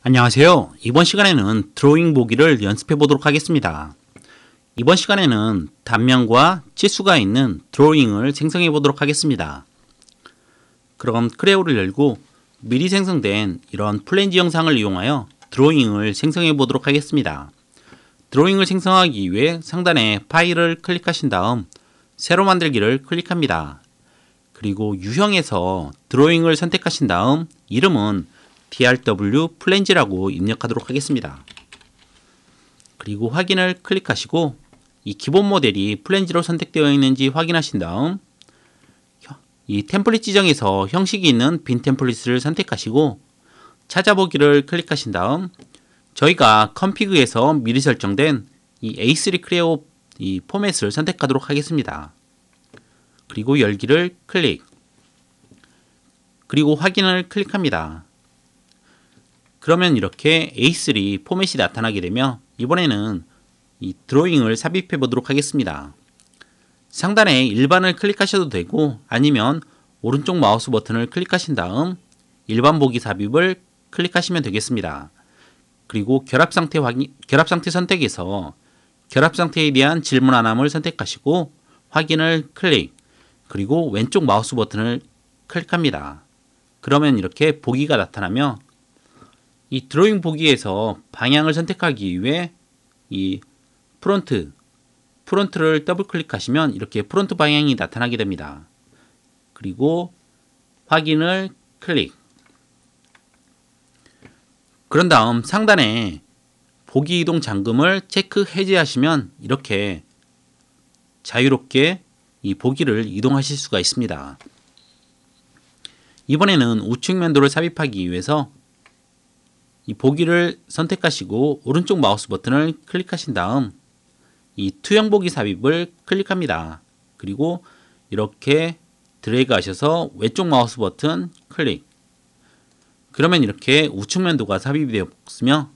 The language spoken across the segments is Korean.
안녕하세요. 이번 시간에는 드로잉 보기를 연습해 보도록 하겠습니다. 이번 시간에는 단면과 치수가 있는 드로잉을 생성해 보도록 하겠습니다. 그럼 크레오를 열고 미리 생성된 이런 플랜지 영상을 이용하여 드로잉을 생성해 보도록 하겠습니다. 드로잉을 생성하기 위해 상단에 파일을 클릭하신 다음 새로 만들기를 클릭합니다. 그리고 유형에서 드로잉을 선택하신 다음 이름은 drw 플랜지라고 입력하도록 하겠습니다. 그리고 확인을 클릭하시고 이 기본 모델이 플랜지로 선택되어 있는지 확인하신 다음 이 템플릿 지정에서 형식이 있는 빈 템플릿을 선택하시고 찾아보기를 클릭하신 다음 저희가 컨피그에서 미리 설정된 이 A3 크레오 이 포맷을 선택하도록 하겠습니다. 그리고 열기를 클릭, 그리고 확인을 클릭합니다. 그러면 이렇게 A3 포맷이 나타나게 되며 이번에는 이 드로잉을 삽입해 보도록 하겠습니다. 상단에 일반을 클릭하셔도 되고 아니면 오른쪽 마우스 버튼을 클릭하신 다음 일반 보기 삽입을 클릭하시면 되겠습니다. 그리고 결합 상태 선택에서 결합 상태에 대한 질문 안함을 선택하시고 확인을 클릭, 그리고 왼쪽 마우스 버튼을 클릭합니다. 그러면 이렇게 보기가 나타나며 이 드로잉 보기에서 방향을 선택하기 위해 이 프론트를 더블 클릭하시면 이렇게 프론트 방향이 나타나게 됩니다. 그리고 확인을 클릭. 그런 다음 상단에 보기 이동 잠금을 체크 해제하시면 이렇게 자유롭게 이 보기를 이동하실 수가 있습니다. 이번에는 우측 면도를 삽입하기 위해서 이 보기를 선택하시고 오른쪽 마우스 버튼을 클릭하신 다음 이 투영 보기 삽입을 클릭합니다. 그리고 이렇게 드래그 하셔서 왼쪽 마우스 버튼 클릭. 그러면 이렇게 우측 면도가 삽입이 되었으며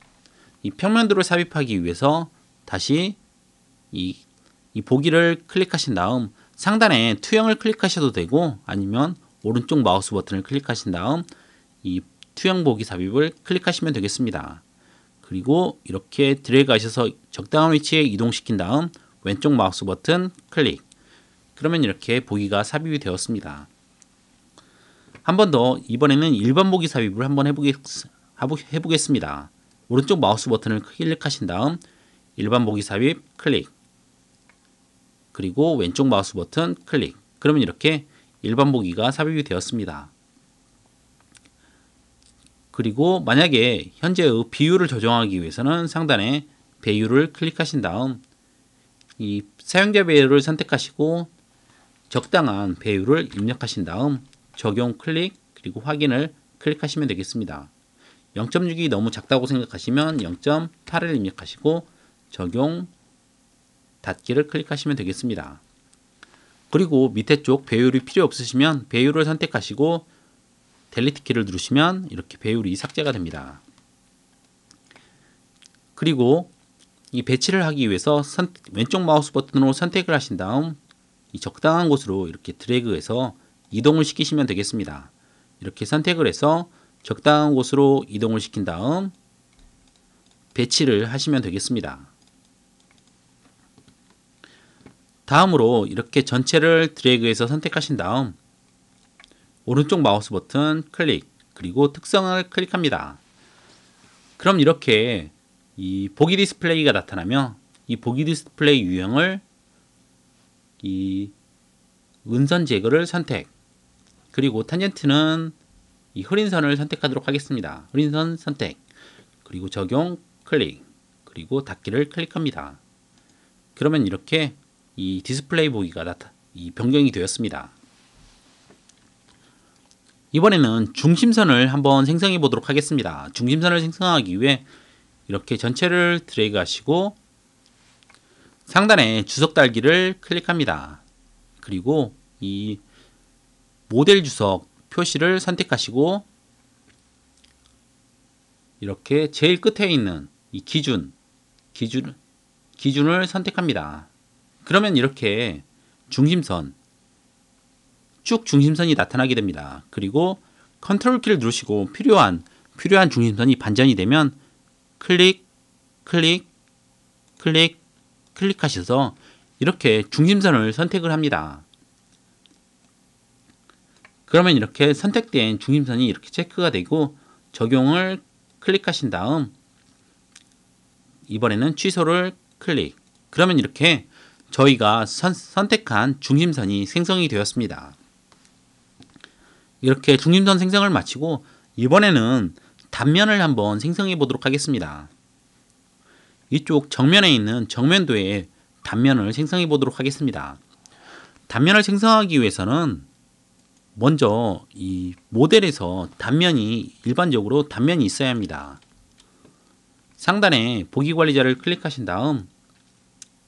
이 평면도를 삽입하기 위해서 다시 이 보기를 클릭하신 다음 상단에 투영을 클릭하셔도 되고 아니면 오른쪽 마우스 버튼을 클릭하신 다음 이 투영 보기 삽입을 클릭하시면 되겠습니다. 그리고 이렇게 드래그 하셔서 적당한 위치에 이동시킨 다음 왼쪽 마우스 버튼 클릭. 그러면 이렇게 보기가 삽입이 되었습니다. 한 번 더 이번에는 일반 보기 삽입을 한번 해보겠습니다. 오른쪽 마우스 버튼을 클릭하신 다음 일반 보기 삽입 클릭, 그리고 왼쪽 마우스 버튼 클릭. 그러면 이렇게 일반 보기가 삽입이 되었습니다. 그리고 만약에 현재의 비율을 조정하기 위해서는 상단에 배율을 클릭하신 다음 이 사용자 배율을 선택하시고 적당한 배율을 입력하신 다음 적용 클릭, 그리고 확인을 클릭하시면 되겠습니다. 0.6이 너무 작다고 생각하시면 0.8을 입력하시고 적용 닫기를 클릭하시면 되겠습니다. 그리고 밑에 쪽 배율이 필요 없으시면 배율을 선택하시고 델리트 키를 누르시면 이렇게 배율이 삭제가 됩니다. 그리고 이 배치를 하기 위해서 왼쪽 마우스 버튼으로 선택을 하신 다음 이 적당한 곳으로 이렇게 드래그해서 이동을 시키시면 되겠습니다. 이렇게 선택을 해서 적당한 곳으로 이동을 시킨 다음 배치를 하시면 되겠습니다. 다음으로 이렇게 전체를 드래그해서 선택하신 다음 오른쪽 마우스 버튼 클릭, 그리고 특성을 클릭합니다. 그럼 이렇게 이 보기 디스플레이가 나타나며 이 보기 디스플레이 유형을 이 은선 제거를 선택, 그리고 탄젠트는 이 흐린 선을 선택하도록 하겠습니다. 흐린 선 선택, 그리고 적용 클릭, 그리고 닫기를 클릭합니다. 그러면 이렇게 이 디스플레이 보기가 변경이 되었습니다. 이번에는 중심선을 한번 생성해 보도록 하겠습니다. 중심선을 생성하기 위해 이렇게 전체를 드래그 하시고 상단에 주석 달기를 클릭합니다. 그리고 이 모델 주석 표시를 선택하시고 이렇게 제일 끝에 있는 이 기준을 선택합니다. 그러면 이렇게 중심선 쭉 중심선이 나타나게 됩니다. 그리고 컨트롤 키를 누르시고 필요한 필요한 중심선이 반전이 되면 클릭, 클릭, 클릭, 클릭하셔서 이렇게 중심선을 선택을 합니다. 그러면 이렇게 선택된 중심선이 이렇게 체크가 되고 적용을 클릭하신 다음 이번에는 취소를 클릭. 그러면 이렇게 저희가 선택한 중심선이 생성이 되었습니다. 이렇게 중심선 생성을 마치고 이번에는 단면을 한번 생성해 보도록 하겠습니다. 이쪽 정면에 있는 정면도에 단면을 생성해 보도록 하겠습니다. 단면을 생성하기 위해서는 먼저 이 모델에서 단면이 일반적으로 단면이 있어야 합니다. 상단에 보기 관리자를 클릭하신 다음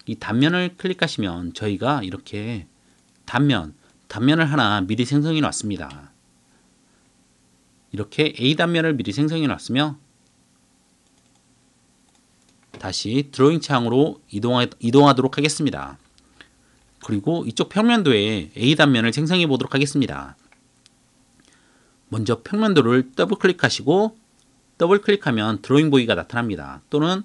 이 단면을 클릭하시면 저희가 이렇게 단면을 하나 미리 생성해 놨습니다. 이렇게 A 단면을 미리 생성해 놨으며 다시 드로잉 창으로 이동하도록 하겠습니다. 그리고 이쪽 평면도에 A 단면을 생성해 보도록 하겠습니다. 먼저 평면도를 더블 클릭하시고 더블 클릭하면 드로잉 보기가 나타납니다. 또는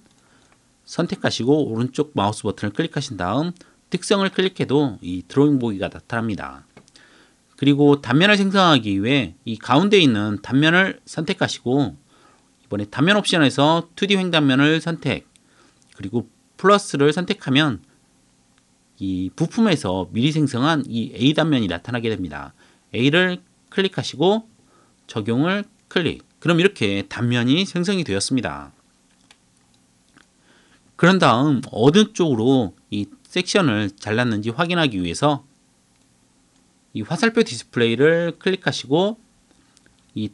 선택하시고 오른쪽 마우스 버튼을 클릭하신 다음 특성을 클릭해도 이 드로잉 보기가 나타납니다. 그리고 단면을 생성하기 위해 이 가운데 있는 단면을 선택하시고 이번에 단면 옵션에서 2D 횡단면을 선택 그리고 플러스를 선택하면 이 부품에서 미리 생성한 이 A 단면이 나타나게 됩니다. A를 클릭하시고 적용을 클릭. 그럼 이렇게 단면이 생성이 되었습니다. 그런 다음 어느 쪽으로 이 섹션을 잘랐는지 확인하기 위해서 이 화살표 디스플레이를 클릭하시고 이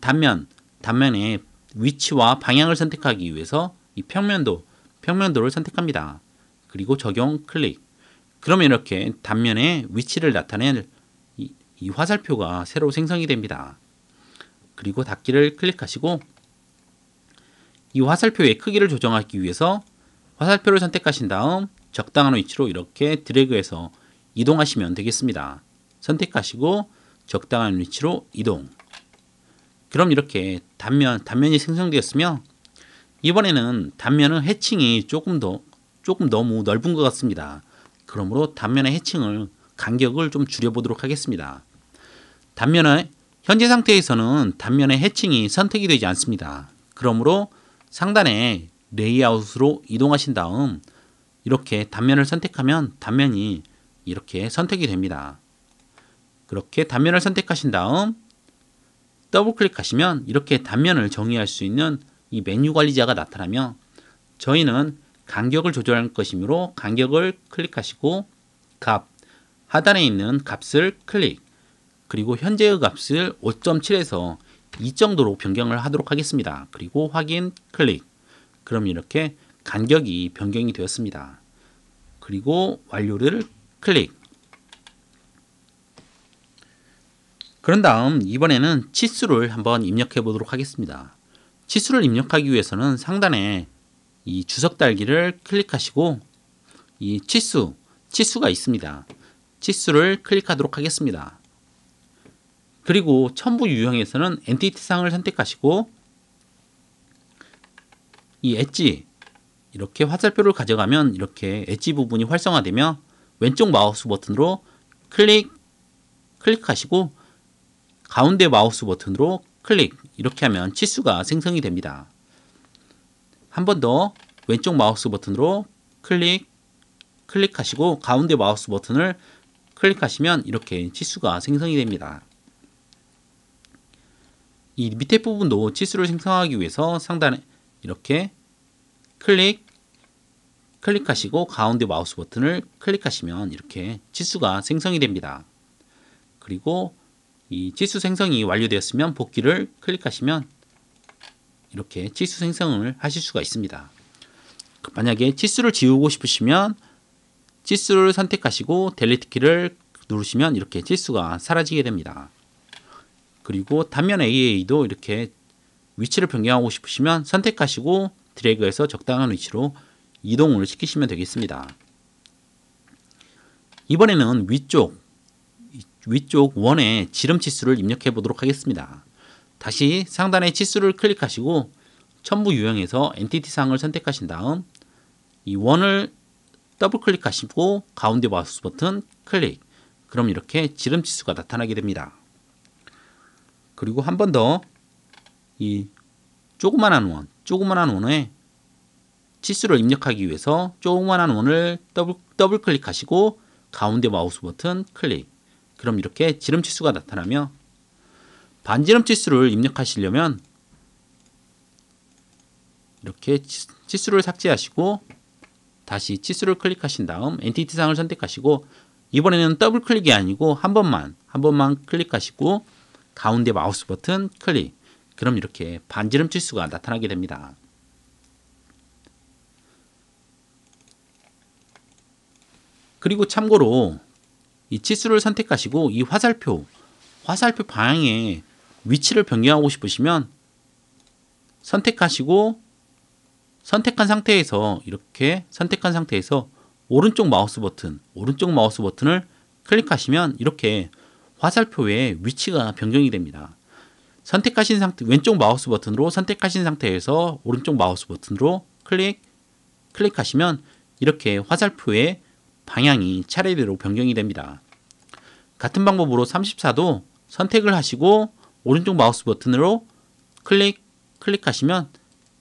단면의 위치와 방향을 선택하기 위해서 이 평면도를 선택합니다. 그리고 적용 클릭. 그러면 이렇게 단면의 위치를 나타낼 이 화살표가 새로 생성이 됩니다. 그리고 닫기를 클릭하시고 이 화살표의 크기를 조정하기 위해서 화살표를 선택하신 다음 적당한 위치로 이렇게 드래그해서 이동하시면 되겠습니다. 선택하시고 적당한 위치로 이동. 그럼 이렇게 단면이 생성되었으며 이번에는 단면은 해칭이 조금 너무 넓은 것 같습니다. 그러므로 단면의 해칭을 간격을 좀 줄여보도록 하겠습니다. 현재 상태에서는 단면의 해칭이 선택이 되지 않습니다. 그러므로 상단에 레이아웃으로 이동하신 다음 이렇게 단면을 선택하면 단면이 이렇게 선택이 됩니다. 그렇게 단면을 선택하신 다음 더블 클릭하시면 이렇게 단면을 정의할 수 있는 이 메뉴 관리자가 나타나며 저희는 간격을 조절할 것이므로 간격을 클릭하시고 하단에 있는 값을 클릭 그리고 현재의 값을 5.7에서 2 정도로 변경을 하도록 하겠습니다. 그리고 확인 클릭. 그럼 이렇게 간격이 변경이 되었습니다. 그리고 완료를 클릭. 그런 다음 이번에는 치수를 한번 입력해 보도록 하겠습니다. 치수를 입력하기 위해서는 상단에 이 주석 달기를 클릭하시고 이 치수가 있습니다. 치수를 클릭하도록 하겠습니다. 그리고 첨부 유형에서는 엔티티상을 선택하시고 이 엣지 이렇게 화살표를 가져가면 이렇게 엣지 부분이 활성화되며 왼쪽 마우스 버튼으로 클릭하시고 가운데 마우스 버튼으로 클릭 이렇게 하면 치수가 생성이 됩니다. 한 번 더 왼쪽 마우스 버튼으로 클릭하시고 가운데 마우스 버튼을 클릭하시면 이렇게 치수가 생성이 됩니다. 이 밑에 부분도 치수를 생성하기 위해서 상단에 이렇게 클릭하시고 가운데 마우스 버튼을 클릭하시면 이렇게 치수가 생성이 됩니다. 그리고 이 치수 생성이 완료되었으면 복귀를 클릭하시면 이렇게 치수 생성을 하실 수가 있습니다. 만약에 치수를 지우고 싶으시면 치수를 선택하시고 델리트 키를 누르시면 이렇게 치수가 사라지게 됩니다. 그리고 단면 AA도 이렇게 위치를 변경하고 싶으시면 선택하시고 드래그해서 적당한 위치로 이동을 시키시면 되겠습니다. 이번에는 위쪽 원의 지름 치수를 입력해 보도록 하겠습니다. 다시 상단의 치수를 클릭하시고 첨부 유형에서 엔티티 상을 선택하신 다음 이 원을 더블 클릭하시고 가운데 마우스 버튼 클릭. 그럼 이렇게 지름 치수가 나타나게 됩니다. 그리고 한 번 더 이 조그만한 원에 치수를 입력하기 위해서 조그만한 원을 더블 클릭하시고 가운데 마우스 버튼 클릭. 그럼 이렇게 지름 치수가 나타나며 반지름 치수를 입력하시려면 이렇게 치수를 삭제하시고 다시 치수를 클릭하신 다음 엔티티 상을 선택하시고 이번에는 더블 클릭이 아니고 한 번만 클릭하시고 가운데 마우스 버튼 클릭. 그럼 이렇게 반지름 치수가 나타나게 됩니다. 그리고 참고로 이 치수를 선택하시고 이 화살표 방향의 위치를 변경하고 싶으시면 선택하시고 선택한 상태에서 오른쪽 마우스 버튼을 클릭하시면 이렇게 화살표의 위치가 변경이 됩니다. 왼쪽 마우스 버튼으로 선택하신 상태에서 오른쪽 마우스 버튼으로 클릭하시면 이렇게 화살표의 방향이 차례대로 변경이 됩니다. 같은 방법으로 34도 선택을 하시고 오른쪽 마우스 버튼으로 클릭하시면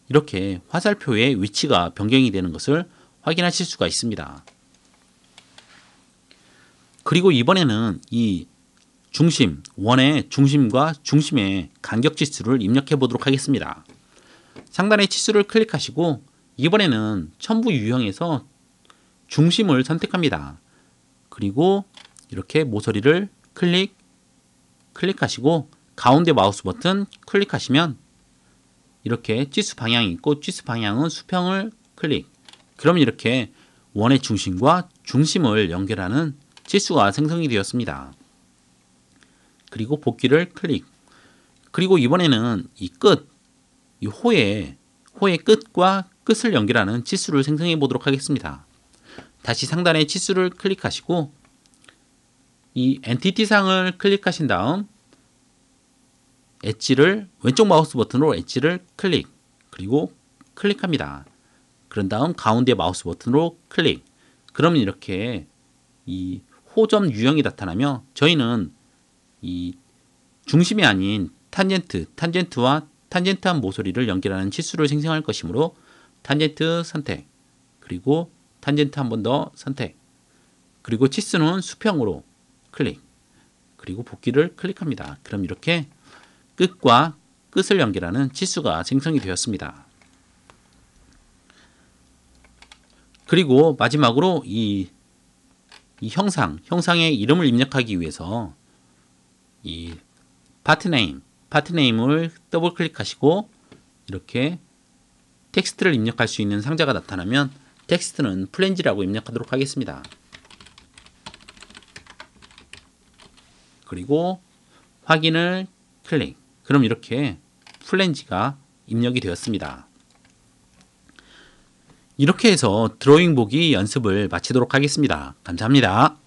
이렇게 화살표의 위치가 변경이 되는 것을 확인하실 수가 있습니다. 그리고 이번에는 이 원의 중심과 중심의 간격 치수를 입력해 보도록 하겠습니다. 상단의 치수를 클릭하시고 이번에는 첨부 유형에서 중심을 선택합니다. 그리고 이렇게 모서리를 클릭하시고 가운데 마우스 버튼 클릭하시면 이렇게 치수 방향이 있고 치수 방향은 수평을 클릭. 그럼 이렇게 원의 중심과 중심을 연결하는 치수가 생성이 되었습니다. 그리고 복귀를 클릭. 그리고 이번에는 이 호의 끝과 끝을 연결하는 치수를 생성해 보도록 하겠습니다. 다시 상단의 치수를 클릭하시고 이 엔티티 상을 클릭하신 다음 왼쪽 마우스 버튼으로 엣지를 그리고 클릭합니다. 그런 다음 가운데 마우스 버튼으로 클릭. 그러면 이렇게 이 호점 유형이 나타나며 저희는 이 중심이 아닌 탄젠트와 탄젠트한 모서리를 연결하는 치수를 생성할 것이므로 탄젠트 선택, 그리고 탄젠트 한 번 더 선택, 그리고 치수는 수평으로 클릭, 그리고 복귀를 클릭합니다. 그럼 이렇게 끝과 끝을 연결하는 치수가 생성이 되었습니다. 그리고 마지막으로 이 형상의 이름을 입력하기 위해서 이 파트네임을 더블 클릭하시고 이렇게 텍스트를 입력할 수 있는 상자가 나타나면 텍스트는 플랜지라고 입력하도록 하겠습니다. 그리고 확인을 클릭. 그럼 이렇게 플랜지가 입력이 되었습니다. 이렇게 해서 드로잉 보기 연습을 마치도록 하겠습니다. 감사합니다.